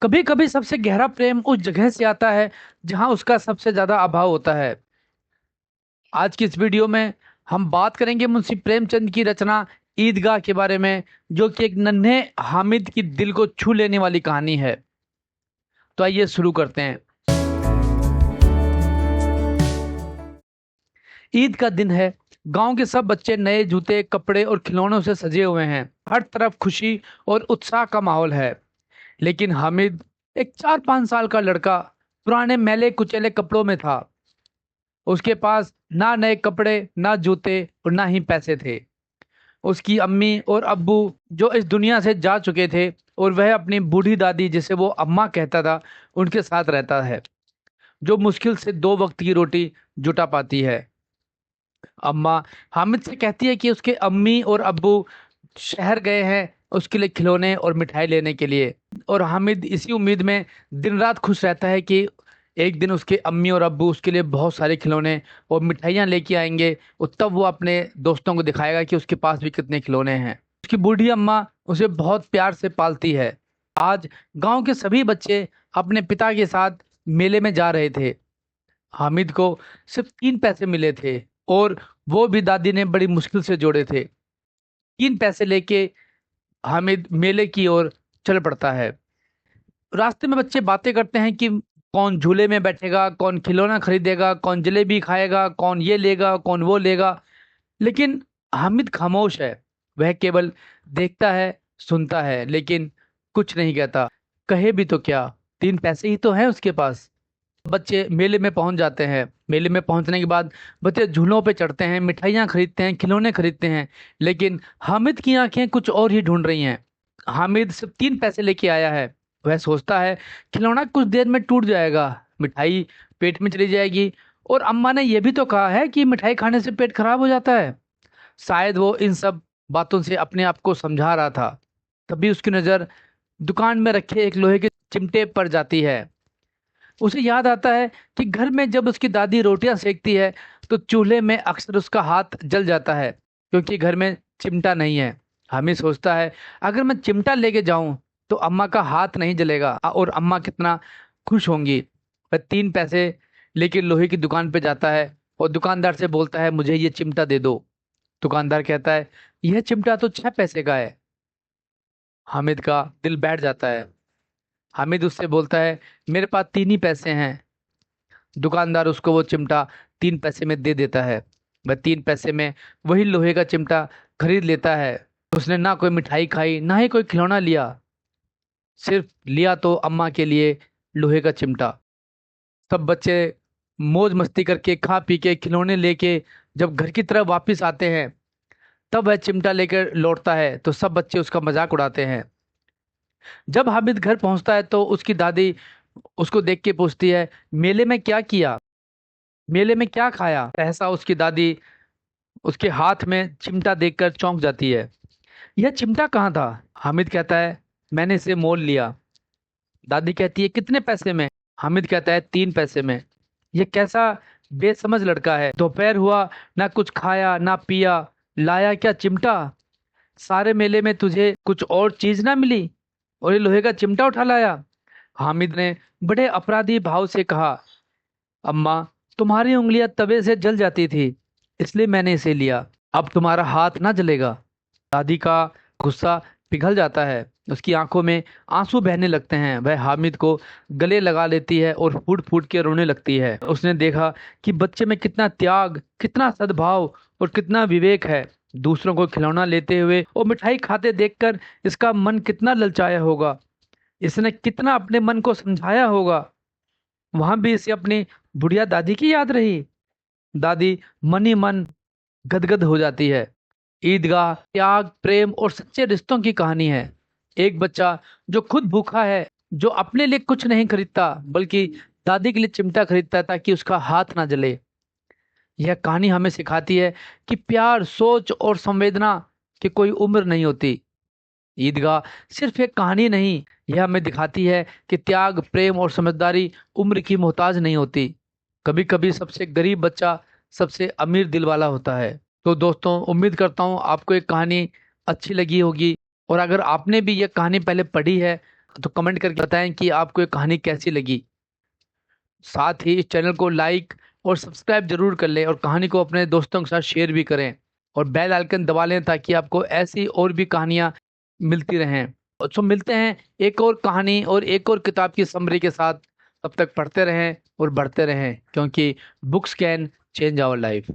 कभी कभी सबसे गहरा प्रेम उस जगह से आता है जहां उसका सबसे ज्यादा अभाव होता है। आज की इस वीडियो में हम बात करेंगे मुंशी प्रेमचंद की रचना ईदगाह के बारे में, जो कि एक नन्हे हामिद की दिल को छू लेने वाली कहानी है। तो आइए शुरू करते हैं। ईद का दिन है। गांव के सब बच्चे नए जूते, कपड़े और खिलौनों से सजे हुए हैं। हर तरफ खुशी और उत्साह का माहौल है। लेकिन हामिद, एक 4-5 साल का लड़का, पुराने मैले कुचेले कपड़ों में था। उसके पास ना नए कपड़े, ना जूते और ना ही पैसे थे। उसकी अम्मी और अब्बू जो इस दुनिया से जा चुके थे, और वह अपनी बूढ़ी दादी, जिसे वो अम्मा कहता था, उनके साथ रहता है, जो मुश्किल से 2 वक्त की रोटी जुटा पाती है। अम्मा हामिद से कहती है कि उसके अम्मी और अब्बू शहर गए हैं उसके लिए खिलौने और मिठाई लेने के लिए। और हामिद इसी उम्मीद में दिन रात खुश रहता है कि एक दिन उसके अम्मी और अब्बू उसके लिए बहुत सारे खिलौने और मिठाइयाँ लेके आएंगे, और तब वो अपने दोस्तों को दिखाएगा कि उसके पास भी कितने खिलौने हैं। उसकी बूढ़ी अम्मा उसे बहुत प्यार से पालती है। आज गांव के सभी बच्चे अपने पिता के साथ मेले में जा रहे थे। हामिद को सिर्फ 3 पैसे मिले थे, और वो भी दादी ने बड़ी मुश्किल से जोड़े थे। 3 पैसे लेके हामिद मेले की ओर चल पड़ता है। रास्ते में बच्चे बातें करते हैं कि कौन झूले में बैठेगा, कौन खिलौना खरीदेगा, कौन जलेबी खाएगा, कौन ये लेगा, कौन वो लेगा। लेकिन हामिद खामोश है। वह केवल देखता है, सुनता है, लेकिन कुछ नहीं कहता। कहे भी तो क्या, 3 पैसे ही तो हैं उसके पास। बच्चे मेले में पहुंच जाते हैं। मेले में पहुंचने के बाद बच्चे झूलों पे चढ़ते हैं, मिठाइयाँ खरीदते हैं, खिलौने खरीदते हैं। लेकिन हामिद की आंखें कुछ और ही ढूंढ रही हैं। हामिद सिर्फ 3 पैसे लेके आया है। वह सोचता है खिलौना कुछ देर में टूट जाएगा, मिठाई पेट में चली जाएगी, और अम्मा ने यह भी तो कहा है कि मिठाई खाने से पेट खराब हो जाता है। शायद वो इन सब बातों से अपने आप को समझा रहा था। तभी उसकी नज़र दुकान में रखे एक लोहे के चिमटे पर जाती है। उसे याद आता है कि घर में जब उसकी दादी रोटियां सेकती है तो चूल्हे में अक्सर उसका हाथ जल जाता है, क्योंकि घर में चिमटा नहीं है। हामिद सोचता है अगर मैं चिमटा लेके जाऊं तो अम्मा का हाथ नहीं जलेगा, और अम्मा कितना खुश होंगी। वह 3 पैसे लेके लोहे की दुकान पे जाता है और दुकानदार से बोलता है मुझे ये चिमटा दे दो। दुकानदार कहता है यह चिमटा तो 6 पैसे का है। हामिद का दिल बैठ जाता है। हामिद उससे बोलता है मेरे पास 3 ही पैसे हैं। दुकानदार उसको वो चिमटा 3 पैसे में दे देता है। वह 3 पैसे में वही लोहे का चिमटा खरीद लेता है। उसने ना कोई मिठाई खाई, ना ही कोई खिलौना लिया, सिर्फ लिया तो अम्मा के लिए लोहे का चिमटा। सब बच्चे मौज मस्ती करके, खा पी के, खिलौने लेके जब घर की तरफ वापस आते हैं, तब वह चिमटा लेकर लौटता है तो सब बच्चे उसका मजाक उड़ाते हैं। जब हामिद घर पहुंचता है तो उसकी दादी उसको देख के पूछती है मेले में क्या किया, मेले में क्या खाया। सहसा उसकी दादी उसके हाथ में चिमटा देखकर चौंक जाती है। यह चिमटा कहाँ था? हामिद कहता है मैंने इसे मोल लिया। दादी कहती है कितने पैसे में? हामिद कहता है 3 पैसे में। यह कैसा बेसमझ लड़का है, दोपहर हुआ, ना कुछ खाया ना पिया, लाया क्या चिमटा। सारे मेले में तुझे कुछ और चीज ना मिली और ये लोहे का चिमटा उठा लाया। हामिद ने बड़े अपराधी भाव से कहा अम्मा, तुम्हारी उंगलियां तवे से जल जाती थी, इसलिए मैंने इसे लिया। अब तुम्हारा हाथ ना जलेगा। दादी का गुस्सा पिघल जाता है। उसकी आंखों में आंसू बहने लगते हैं। वह हामिद को गले लगा लेती है और फूट फूट के रोने लगती है। उसने देखा कि बच्चे में कितना त्याग, कितना सद्भाव और कितना विवेक है। दूसरों को खिलौना लेते हुए और मिठाई खाते देखकर इसका मन कितना ललचाया होगा। इसने कितना अपने मन को समझाया होगा। वहां भी इसे अपनी बुढ़िया दादी की याद रही। दादी मन ही मन गदगद हो जाती है। ईदगाह त्याग, प्रेम और सच्चे रिश्तों की कहानी है। एक बच्चा जो खुद भूखा है, जो अपने लिए कुछ नहीं खरीदता बल्कि दादी के लिए चिमटा खरीदता है ताकि उसका हाथ ना जले। यह कहानी हमें सिखाती है कि प्यार, सोच और संवेदना की कोई उम्र नहीं होती। ईदगाह सिर्फ एक कहानी नहीं, यह हमें दिखाती है कि त्याग, प्रेम और समझदारी उम्र की मोहताज नहीं होती। कभी कभी सबसे गरीब बच्चा सबसे अमीर दिल वाला होता है। तो दोस्तों, उम्मीद करता हूँ आपको एक कहानी अच्छी लगी होगी, और अगर आपने भी यह कहानी पहले पढ़ी है तो कमेंट करके बताएं कि आपको ये कहानी कैसी लगी। साथ ही इस चैनल को लाइक और सब्सक्राइब जरूर कर लें और कहानी को अपने दोस्तों के साथ शेयर भी करें और बेल आइकन दबा लें ताकि आपको ऐसी और भी कहानियाँ मिलती रहें। तो मिलते हैं एक और कहानी और एक और किताब की समरी के साथ। तब तक पढ़ते रहें और बढ़ते रहें, क्योंकि books can change our life.